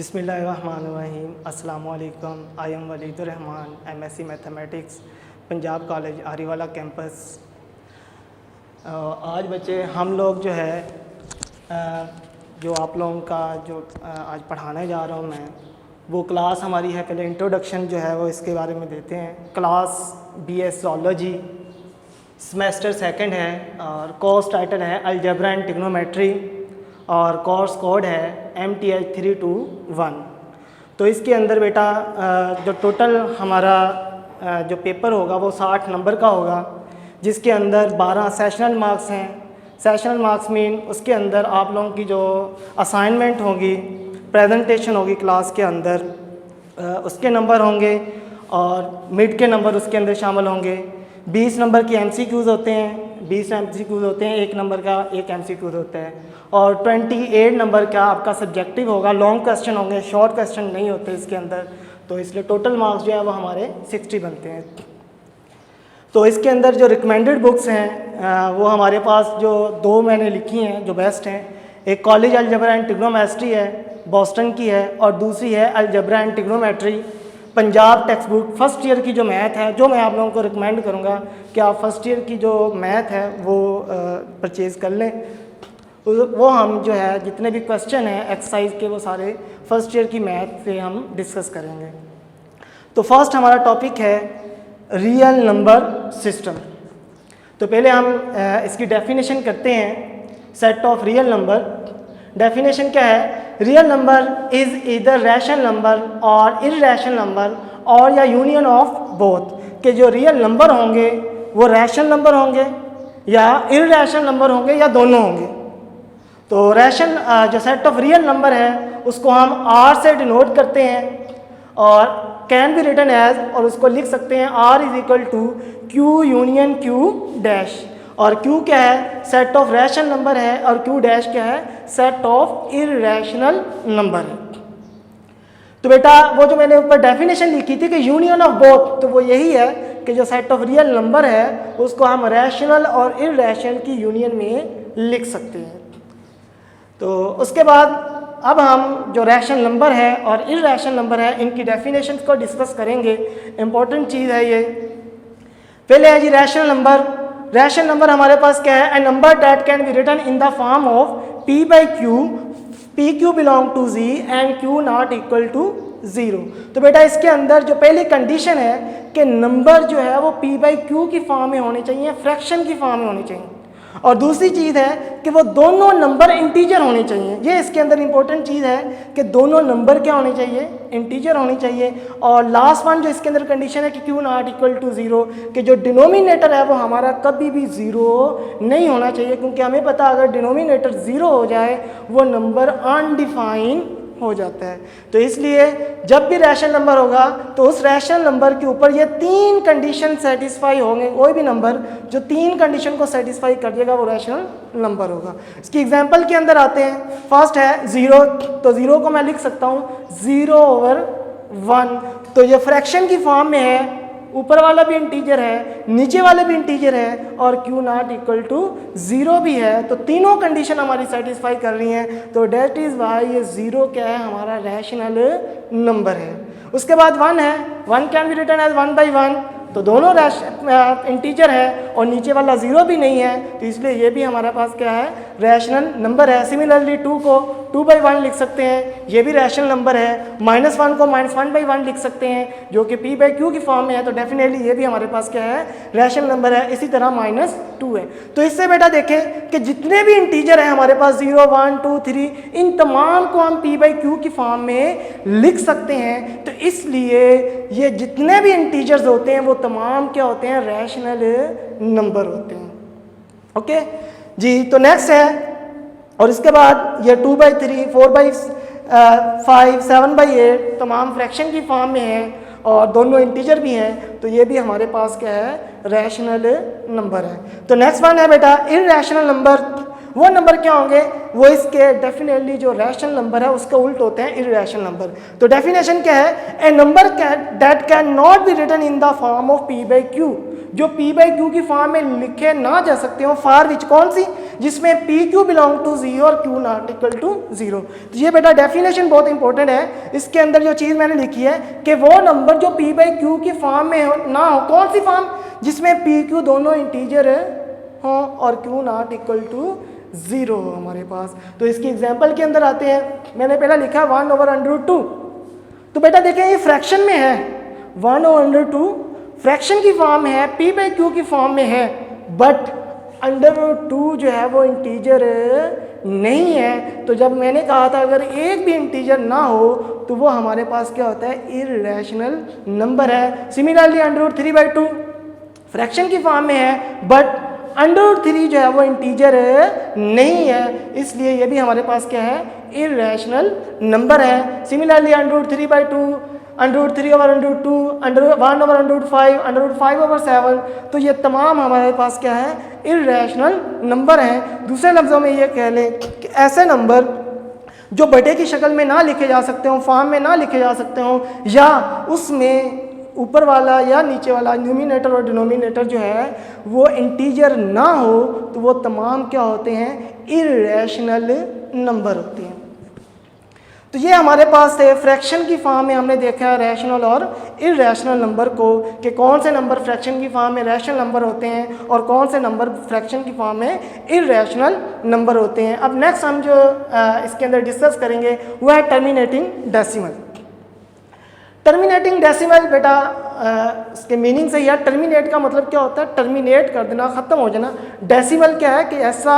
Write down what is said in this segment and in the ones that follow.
बिस्मिल्लाहिर्रहमानिर्रहीम। अस्सलाम वालेकुम। I am Waleedur Rehman, MSc mathematics, Punjab college आरीवाला कैंपस। आज बच्चे हम लोग जो है जो आप लोगों का जो आज पढ़ाने जा रहा हूँ मैं, वो क्लास हमारी है। पहले इंट्रोडक्शन जो है वो इसके बारे में देते हैं। Class BS zoology, semester second है और कोर्स टाइटल है अलजेब्रा एंड ट्रिग्नोमेट्री और कोर्स कोड है MTH 321। तो इसके अंदर बेटा जो टोटल हमारा जो पेपर होगा वो 60 नंबर का होगा, जिसके अंदर 12 सेशनल मार्क्स हैं। सेशनल मार्क्स मीन उसके अंदर आप लोगों की जो असाइनमेंट होगी, प्रेजेंटेशन होगी क्लास के अंदर, उसके नंबर होंगे और मिड के नंबर उसके अंदर शामिल होंगे। 20 नंबर की MCQs होते हैं, 20 MCQs होते हैं, 1 नंबर का 1 MCQs होता है और 28 नंबर का आपका सब्जेक्टिव होगा। लॉन्ग क्वेश्चन होंगे, शॉर्ट क्वेश्चन नहीं होते इसके अंदर, तो इसलिए टोटल मार्क्स जो है वो हमारे 60 बनते हैं। तो इसके अंदर जो रिकमेंडेड बुक्स हैं वो हमारे पास जो 2 मैंने लिखी हैं जो बेस्ट हैं। एक कॉलेज अलजेब्रा एंड ट्रिग्नोमेट्री है, बॉस्टन की है, और दूसरी है algebra and trigonometry Punjab text book. First year की जो मैथ है, जो मैं आप लोगों को रिकमेंड करूँगा कि आप फर्स्ट ईयर की जो मैथ है वो परचेज़ कर लें। वो हम जो है जितने भी क्वेश्चन हैं एक्सरसाइज के वो सारे फर्स्ट ईयर की मैथ से हम डिस्कस करेंगे। तो फर्स्ट हमारा टॉपिक है रियल नंबर सिस्टम। तो पहले हम इसकी डेफिनेशन करते हैं। Set of real number, definition क्या है? Real number is either rational number और इररेशनल नंबर और या यूनियन ऑफ बोथ। कि जो रियल नंबर होंगे वो रैशनल नंबर होंगे या इररेशनल नंबर होंगे या दोनों होंगे। तो रैशनल जो सेट ऑफ रियल नंबर है उसको हम R से डिनोट करते हैं और कैन बी रिटन एज, और उसको लिख सकते हैं R is equal to Q union Q dash. और Q क्या है? सेट ऑफ रैशनल नंबर है, और Q डैश क्या है? सेट ऑफ इररेशनल नंबर है। तो बेटा वो जो मैंने ऊपर डेफिनेशन लिखी थी कि यूनियन ऑफ बोथ, तो वो यही है कि जो सेट ऑफ रियल नंबर है उसको हम रैशनल और इररेशनल की यूनियन में लिख सकते हैं। तो उसके बाद अब हम जो रैशनल नंबर है और इररेशनल नंबर है इनकी डेफिनेशन को डिस्कस करेंगे। इम्पोर्टेंट चीज़ है ये। पहले है जी रैशनल नंबर। रैशनल नंबर हमारे पास क्या है? A number that can be written in the form of P/Q, PQ belong to Z and Q not equal to 0। तो बेटा इसके अंदर जो पहली कंडीशन है कि नंबर जो है वो P/Q की फॉर्म में होने चाहिए, फ्रैक्शन की फॉर्म में होनी चाहिए। और दूसरी चीज़ है कि वो दोनों नंबर इंटीजर होने चाहिए। ये इसके अंदर इंपॉर्टेंट चीज़ है कि दोनों नंबर क्या होने चाहिए? इंटीजर होने चाहिए। और लास्ट वन जो इसके अंदर कंडीशन है कि Q नॉट इक्वल टू 0, कि जो डिनोमिनेटर है वो हमारा कभी भी 0 नहीं होना चाहिए, क्योंकि हमें पता अगर डिनोमिनेटर 0 हो जाए वो नंबर अनडिफाइन हो जाता है। तो इसलिए जब भी रैशनल नंबर होगा तो उस रैशनल नंबर के ऊपर ये 3 कंडीशन सेटिस्फाई होंगे। कोई भी नंबर जो 3 कंडीशन को सेटिस्फाई कर देगा वो रैशनल नंबर होगा। इसकी एग्जांपल के अंदर आते हैं। फर्स्ट है 0, तो 0 को मैं लिख सकता हूँ 0/1। तो ये फ्रैक्शन की फॉर्म में है, ऊपर वाला भी इंटीजर है, नीचे वाले भी इंटीजर है, और Q नॉट इक्वल टू 0 भी है। तो तीनों कंडीशन हमारी सेटिस्फाई कर रही हैं। तो डेट इज वाई ये 0 क्या है? हमारा रैशनल नंबर है। उसके बाद 1 है। 1 कैन बी रिटन एज 1/1। तो दोनों इंटीजर है और नीचे वाला 0 भी नहीं है, तो इसलिए ये भी हमारे पास क्या है? रैशनल नंबर है। सिमिलरली 2 को 2/1 लिख सकते हैं, ये भी रैशनल नंबर है। -1 को -1/1 लिख सकते हैं जो कि P/Q की फॉर्म में है, तो डेफिनेटली ये भी हमारे पास क्या है? रैशनल नंबर है। इसी तरह -2 है। तो इससे बेटा देखें कि जितने भी इंटीजर हैं हमारे पास 0, 1, 2, 3, इन तमाम को हम P/Q की फॉर्म में लिख सकते हैं। तो इसलिए ये जितने भी इंटीजर्स होते हैं वो तमाम क्या होते हैं? रैशनल नंबर होते हैं। ओके जी। तो नेक्स्ट है, और इसके बाद ये 2/3, 4/5, 7/8 तमाम फ्रैक्शन की फॉर्म में है और दोनों इंटीजर भी हैं, तो ये भी हमारे पास क्या है? रैशनल नंबर है। तो नेक्स्ट वन है बेटा इररेशनल नंबर। वो नंबर क्या होंगे? वो इसके डेफिनेटली जो रैशनल नंबर है उसके उल्ट होते हैं इररेशनल नंबर। तो डेफिनेशन क्या है? A number that cannot be written in the form of P/Q, जो P/Q की फॉर्म में लिखे ना जा सकते हो। फॉर विच, कौन सी? जिसमें पी क्यू बिलोंग टू 0 और क्यू नॉट इक्वल टू 0। तो ये बेटा डेफिनेशन बहुत इंपॉर्टेंट है। इसके अंदर जो चीज़ मैंने लिखी है कि वो नंबर जो पी बाई क्यू की फॉर्म में ना हो, कौन सी फॉर्म, जिसमें पी क्यू दोनों इंटीजर हो और क्यू नॉट इक्वल टू 0 हो हमारे पास। तो इसकी एग्जाम्पल के अंदर आते हैं। मैंने पहला लिखा 1/√2। तो बेटा देखें ये फ्रैक्शन में है, 1/√2 फ्रैक्शन की फॉर्म है, पी बाई क्यू की फॉर्म में है, बट √2 जो है वो इंटीजर नहीं है। तो जब मैंने कहा था अगर एक भी इंटीजर ना हो तो वो हमारे पास क्या होता है, इर्रेशनल नंबर है। सिमिलरली √3/2 फ्रैक्शन की फॉर्म में है, बट √3 जो है वो इंटीजर नहीं है, इसलिए ये भी हमारे पास क्या है, इर्रेशनल नंबर है। सिमिलरली √3/2, √3/√2, 1/√5, √5/7, तो ये तमाम हमारे पास क्या है, इर्रेशनल नंबर हैं। दूसरे लफ्ज़ों में ये कह लें कि ऐसे नंबर जो बटे की शक्ल में ना लिखे जा सकते हों, फॉर्म में ना लिखे जा सकते हों, या उसमें ऊपर वाला या नीचे वाला न्यूमिनेटर और डिनोमिनेटर जो है वो इंटीजर ना हो, तो वो तमाम क्या होते हैं, इर्रेशनल नंबर होते हैं। तो ये हमारे पास थे फ्रैक्शन की फॉर्म में हमने देखा है रैशनल और इर्रेशनल नंबर को, कि कौन से नंबर फ्रैक्शन की फॉर्म में रैशनल नंबर होते हैं और कौन से नंबर फ्रैक्शन की फॉर्म में इर्रेशनल नंबर होते हैं। अब नेक्स्ट हम जो इसके अंदर डिस्कस करेंगे वो है टर्मिनेटिंग डेसिमल। टर्मिनेटिंग डेसिमल बेटा इसके मीनिंग से यह टर्मिनेट का मतलब क्या होता है, टर्मिनेट कर देना, ख़त्म हो जाना। डेसिमल क्या है कि ऐसा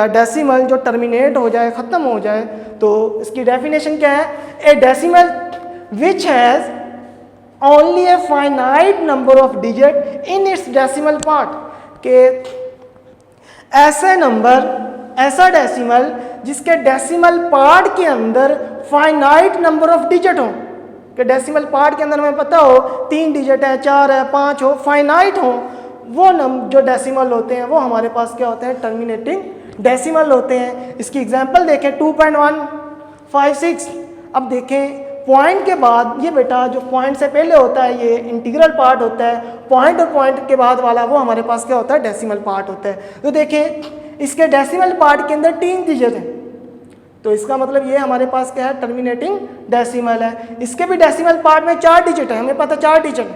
डेसिमल जो टर्मिनेट हो जाए, ख़त्म हो जाए। तो इसकी डेफिनेशन क्या है, a decimal which has only a finite number of digit in its decimal part, के ऐसे नंबर, ऐसा डेसिमल जिसके डेसिमल पार्ट के अंदर फाइनाइट नंबर ऑफ डिजिट हो, कि डेसिमल पार्ट के अंदर हमें पता हो 3 डिजिट है, 4 है, 5 हो, फाइनाइट हो, वो जो डेसिमल होते हैं वो हमारे पास क्या होते हैं, टर्मिनेटिंग डेसिमल होते हैं। इसकी एग्जांपल देखें 2.156। अब देखें पॉइंट के बाद, ये बेटा जो पॉइंट से पहले होता है ये इंटीग्रल पार्ट होता है, पॉइंट और पॉइंट के बाद वाला वो हमारे पास क्या होता है, डेसिमल पार्ट होता है। तो देखें इसके डेसिमल पार्ट के अंदर 3 डिजिट हैं, तो इसका मतलब ये हमारे पास क्या है, टर्मिनेटिंग डेसिमल है। इसके भी डेसिमल पार्ट में 4 डिजिट है, हमें पता 4 डिजिट,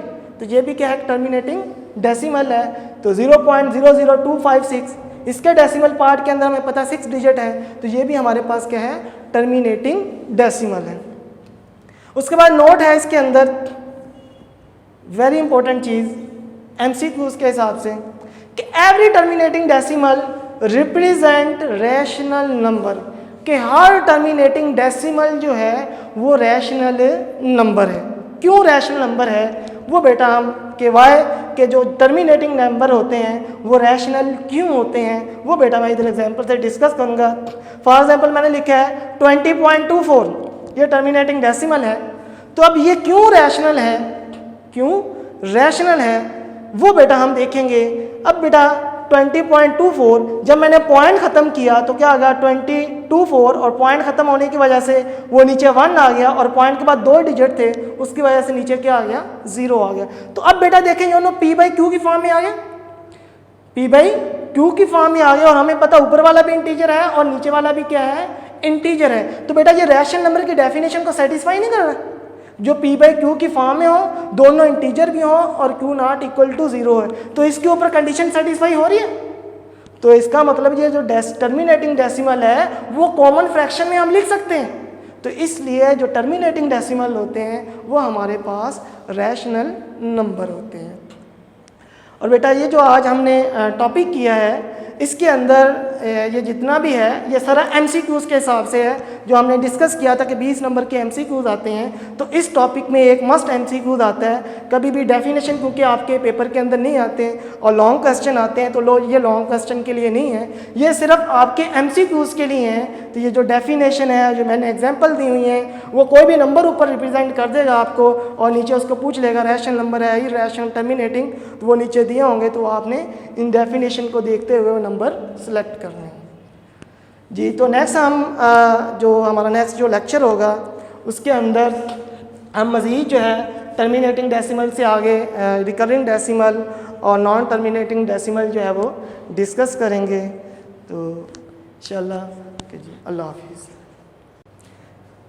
तो ये भी क्या है, टर्मिनेटिंग डेसिमल है। तो 0.00256 इसके डेसिमल पार्ट के अंदर हमें पता 6 डिजिट है, तो ये भी हमारे पास क्या है, टर्मिनेटिंग डेसिमल है। उसके बाद नोट है इसके अंदर, वेरी इंपॉर्टेंट चीज़ एमसीक्यूज के हिसाब से, कि every terminating decimal represent rational number, कि हर टर्मिनेटिंग डेसिमल जो है वो रैशनल नंबर है। क्यों रैशनल नंबर है वो बेटा हम के वाई के जो टर्मिनेटिंग नंबर होते हैं वो रैशनल क्यों होते हैं वो बेटा मैं इधर एग्जांपल से डिस्कस करूंगा। फॉर एग्जांपल मैंने लिखा है 20.24, ये टर्मिनेटिंग डेसिमल है। तो अब ये क्यों रैशनल है, क्यों रैशनल है वो बेटा हम देखेंगे। अब बेटा 20.24 जब मैंने पॉइंट ख़त्म किया तो क्या आ गया 20.24, और पॉइंट ख़त्म होने की वजह से वो नीचे 1 आ गया, और पॉइंट के बाद 2 डिजिट थे उसकी वजह से नीचे क्या आ गया, 0 आ गया। तो अब बेटा देखें ये पी बाई क्यू की फॉर्म में आ गया, पी बाई क्यू की फॉर्म में आ गया, और हमें पता ऊपर वाला भी इंटीजर है और नीचे वाला भी क्या है, इंटीजर है। तो बेटा ये रैशनल नंबर की डेफिनेशन को सेटिस्फाई नहीं कर रहा, जो पी बाई क्यू की फॉर्म में हो, दोनों इंटीजर भी हो और क्यू नॉट इक्वल टू 0 है, तो इसके ऊपर कंडीशन सेटिस्फाई हो रही है। तो इसका मतलब ये जो टर्मिनेटिंग डेसिमल है वो कॉमन फ्रैक्शन में हम लिख सकते हैं। तो इसलिए जो टर्मिनेटिंग डेसिमल होते हैं वो हमारे पास रैशनल नंबर होते हैं। और बेटा ये जो आज हमने टॉपिक किया है इसके अंदर ये जितना भी है ये सारा एमसीक्यूज़ के हिसाब से है, जो हमने डिस्कस किया था कि 20 नंबर के एमसीक्यूज़ आते हैं। तो इस टॉपिक में एक मस्ट एमसीक्यूज़ आता है, कभी भी डेफिनेशन क्योंकि आपके पेपर के अंदर नहीं आते और लॉन्ग क्वेश्चन आते हैं, तो ये लॉन्ग क्वेश्चन के लिए नहीं है, ये सिर्फ आपके एमसीक्यूज़ के लिए हैं। तो ये जो डेफिनेशन है, जो मैंने एग्जाम्पल दी हुई हैं, वो कोई भी नंबर ऊपर रिप्रेजेंट कर देगा आपको और नीचे उसको पूछ लेगा रैशनल नंबर है, इरैशनल, टर्मिनेटिंग, तो वो नीचे दिए होंगे, तो आपने इन डेफिनेशन को देखते हुए नंबर सेलेक्ट करने हैं जी। तो नेक्स्ट हम जो हमारा नेक्स्ट जो लेक्चर होगा उसके अंदर हम मज़ीद जो है टर्मिनेटिंग डेसिमल से आगे रिकरिंग डेसिमल और नॉन टर्मिनेटिंग डेसिमल जो है वो डिस्कस करेंगे। तो इंशाल्लाह कि जी अल्लाह हाफिज़।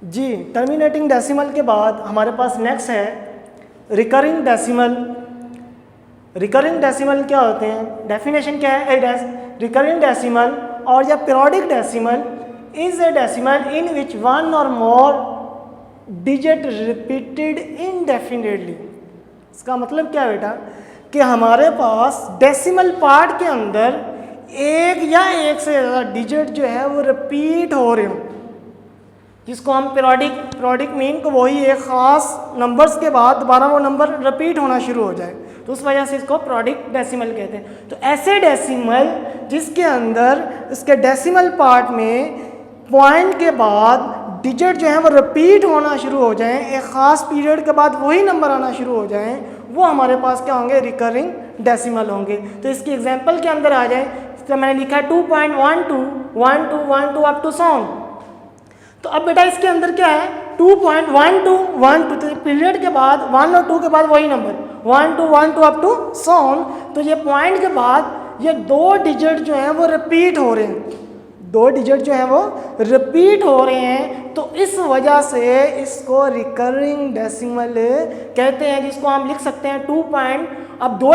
जी टर्मिनेटिंग डेसिमल के बाद हमारे पास नेक्स्ट है रिकरिंग डेसिमल। रिकरिंग डेसिमल क्या होते हैं, डेफिनेशन क्या है, रिकरिंग डेसिमल और या periodic decimal is a decimal in which one और मोर डिजिट रिपीटेड इनडेफिनेटली। इसका मतलब क्या है बेटा कि हमारे पास डेसिमल पार्ट के अंदर एक या एक से ज़्यादा डिजिट जो है वो रिपीट हो रहे हो, जिसको हम पीरियोडिक मीन को वही एक ख़ास नंबर्स के बाद दोबारा वो नंबर रिपीट होना शुरू हो जाए, तो उस वजह से इसको पीरियोडिक डेसिमल कहते हैं। तो ऐसे डेसिमल जिसके अंदर इसके डेसिमल पार्ट में पॉइंट के बाद डिजिट जो है वो रिपीट होना शुरू हो जाएं, एक ख़ास पीरियड के बाद वही नंबर आना शुरू हो जाएं, वो हमारे पास क्या होंगे, रिकरिंग डेसिमल होंगे। तो इसकी एग्जांपल के अंदर आ जाए, तो मैंने लिखा है 2.12 12 अप टू सॉन। तो अब बेटा इसके अंदर क्या है 2.12 तो पीरियड के बाद 1 और 2 के बाद वही नंबर 12 अप टू सॉन। तो ये पॉइंट के बाद ये दो डिजिट जो हैं वो रिपीट हो रहे हैं, दो डिजिट जो हैं वो रिपीट हो रहे हैं, तो इस वजह से इसको रिकरिंग डेसिमल कहते हैं, जिसको हम लिख सकते हैं अब दो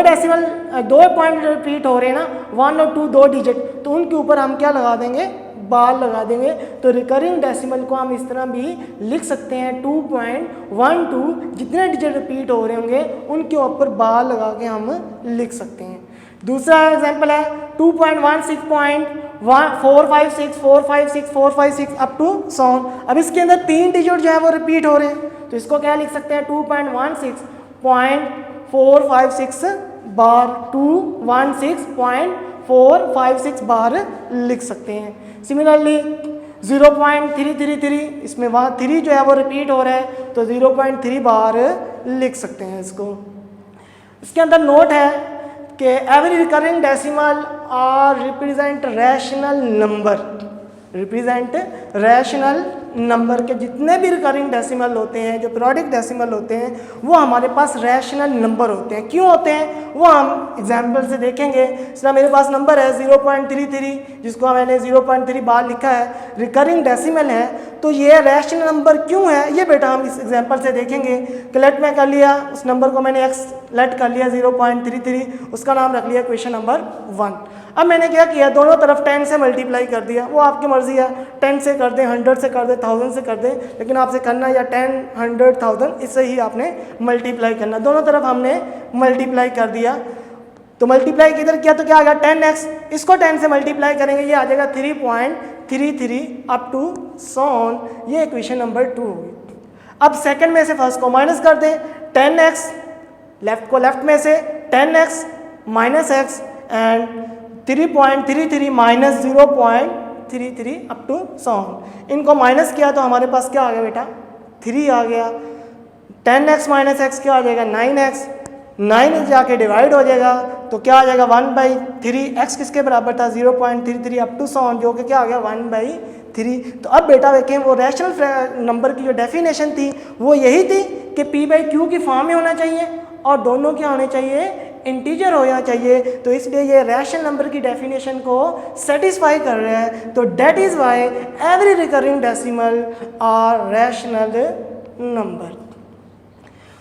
पॉइंट रिपीट हो रहे हैं ना, 1 और 2 दो डिजिट, तो उनके ऊपर हम क्या लगा देंगे, बार लगा देंगे। तो रिकरिंग डेसिमल को हम इस तरह भी लिख सकते हैं 2.12 जितने डिजिट रिपीट हो रहे होंगे उनके ऊपर बार लगा के हम लिख सकते हैं। दूसरा एग्जांपल है 2.16.456 अप टू सॉन। अब इसके अंदर 3 डिजिट जो है वो रिपीट हो रहे हैं, तो इसको क्या लिख सकते हैं 2.16.456 बार 216.456 बार लिख सकते हैं। सिमिलरली 0.333 इसमें वहाँ 3 जो है वो रिपीट हो रहा है, तो 0.3 बार लिख सकते हैं इसको। इसके अंदर नोट है कि every recurring decimal are represent rational number के जितने भी रिकरिंग डेसिमल होते हैं, जो पीरियोडिक डेसिमल होते हैं, वो हमारे पास रैशनल नंबर होते हैं। क्यों होते हैं वो हम एग्जाम्पल से देखेंगे। इसलिए मेरे पास नंबर है 0.33 जिसको मैंने 0.3 बार लिखा है, रिकरिंग डेसिमल है, तो ये रैशनल नंबर क्यों है ये बेटा हम इस एग्जाम्पल से देखेंगे। कलेक्ट में कर लिया, उस नंबर को मैंने एक्स लेट कर लिया 0.33, उसका नाम रख लिया क्वेश्चन नंबर 1। अब मैंने क्या किया, दोनों तरफ 10 से मल्टीप्लाई कर दिया, वो आपकी मर्जी है, 10 से कर दें, 100 से कर दें, 1000 से कर दें, लेकिन आपसे करना या 10, 100, 1000 इससे ही आपने मल्टीप्लाई करना। दोनों तरफ हमने मल्टीप्लाई कर दिया, तो मल्टीप्लाई किधर किया तो क्या आ गया 10x, इसको 10 से मल्टीप्लाई करेंगे, ये आ जाएगा 3.33 अप टू सॉन, ये इक्वेशन नंबर 2 होगी। अब सेकंड में से फर्स्ट को माइनस कर दें, 10x लेफ्ट को लेफ्ट में से 10x minus x and 3.33 minus 0.33 up to सॉन। इनको माइनस किया तो हमारे पास क्या आ गया बेटा 3 आ गया। 10x माइनस x क्या आ जाएगा 9x, 9 जाके डिवाइड हो जाएगा तो क्या आ जाएगा 1/3। x किसके बराबर था 0.33 अप टू सॉन, जो कि क्या आ गया 1/3। तो अब बेटा देखें वो रैशनल नंबर की जो डेफिनेशन थी वो यही थी कि p/q की फॉर्म में होना चाहिए और दोनों क्या होने चाहिए, इंटीजर होना चाहिए। तो इसलिए ये रैशनल नंबर की डेफिनेशन को सेटिस्फाई कर रहे हैं। तो that is why every recurring decimal are rational number.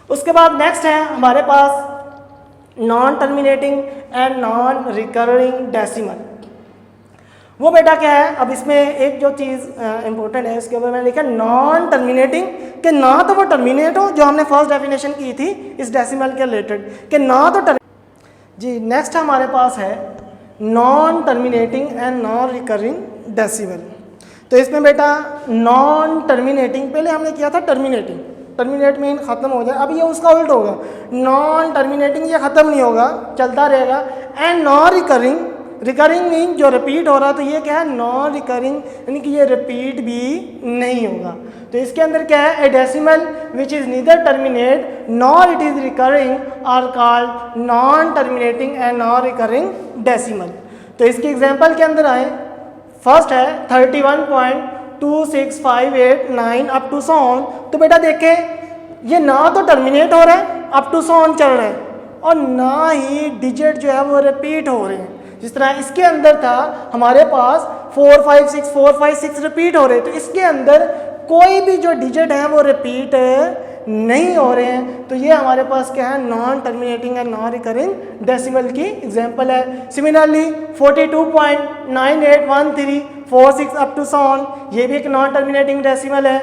उसके बाद नेक्स्ट है हमारे पास non terminating and non recurring decimal. वो बेटा क्या है, अब इसमें एक जो चीज़ इंपॉर्टेंट है इसके ऊपर मैंने लिखा नॉन टर्मिनेटिंग, कि ना तो वो टर्मिनेट हो जो हमने फर्स्ट डेफिनेशन की थी इस डेसिमल के रिलेटेड, कि ना तो जी। नेक्स्ट हमारे पास है non terminating and non recurring decimal. तो इसमें बेटा नॉन टर्मिनेटिंग पहले हमने किया था टर्मिनेटिंग, टर्मिनेट मीन ख़त्म हो जाए, अब ये उसका उल्ट होगा, नॉन टर्मिनेटिंग ये ख़त्म नहीं होगा चलता रहेगा, and non recurring, recurring mean जो रिपीट हो रहा, तो ये क्या है नॉन रिकरिंग, यानी कि ये रिपीट भी नहीं होगा। तो इसके अंदर क्या है, a decimal which is neither terminate nor it is recurring are called non terminating and non recurring decimal. तो इसके एग्जांपल के अंदर आए, फर्स्ट है 31.26589 अप टू सॉन। तो बेटा देखें ये ना तो टर्मिनेट हो रहा है, अप टू सॉन चल रहा है, और ना ही डिजिट जो है वो रिपीट हो रहे हैं। जिस तरह इसके अंदर था हमारे पास 4 5 6 रिपीट हो रहे, तो इसके अंदर कोई भी जो डिजिट है वो रिपीट नहीं हो रहे हैं, तो ये हमारे पास क्या है, non terminating and non recurring decimal की एग्जांपल है। सिमिलरली 42.981346 अप टू सॉन, ये भी एक नॉन टर्मिनेटिंग डेसिमल है।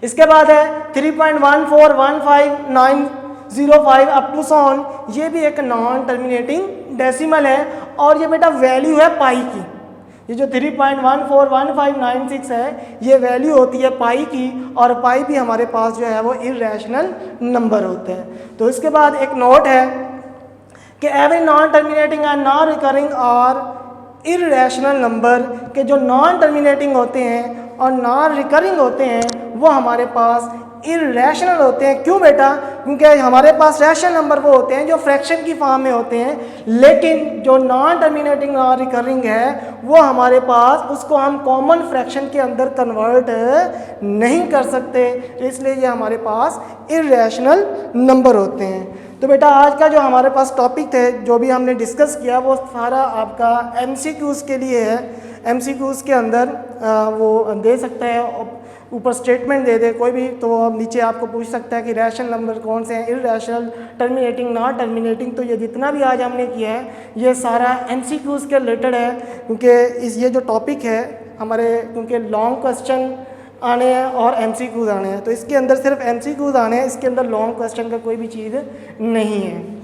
इसके बाद है 3.1415905 अप टू सॉन, ये भी एक नॉन टर्मिनेटिंग डेसिमल है। और ये बेटा वैल्यू है पाई की, ये जो 3.141596 है ये वैल्यू होती है पाई की, और पाई भी हमारे पास जो है वो इर्रेशनल नंबर होते हैं। तो इसके बाद एक नोट है कि every non terminating and non recurring और इर्रेशनल नंबर के जो नॉन टर्मिनेटिंग होते हैं और नॉन रिकरिंग होते हैं वो हमारे पास इर्रेशनल होते हैं। क्यों बेटा? क्योंकि हमारे पास रैशनल नंबर वो होते हैं जो फ्रैक्शन की फॉर्म में होते हैं, लेकिन जो नॉन टर्मिनेटिंग नॉन रिकरिंग है वो हमारे पास उसको हम कॉमन फ्रैक्शन के अंदर कन्वर्ट नहीं कर सकते, तो इसलिए ये हमारे पास इर्रेशनल नंबर होते हैं। तो बेटा आज का जो हमारे पास टॉपिक थे, जो भी हमने डिस्कस किया, वो सारा आपका MCQs के लिए है। MCQs के अंदर वो दे सकता है, ऊपर स्टेटमेंट दे दे कोई भी, तो अब नीचे आपको पूछ सकता है कि रैशनल नंबर कौन से हैं, इर्रेशनल, टर्मिनेटिंग, नॉन टर्मिनेटिंग। तो ये जितना भी आज हमने किया है ये सारा MCQs के रिलेटेड है, क्योंकि ये जो टॉपिक है हमारे, क्योंकि लॉन्ग क्वेश्चन आने हैं और MCQs आने हैं, तो इसके अंदर सिर्फ MCQs आने हैं, इसके अंदर लॉन्ग क्वेश्चन का कोई भी चीज़ नहीं है।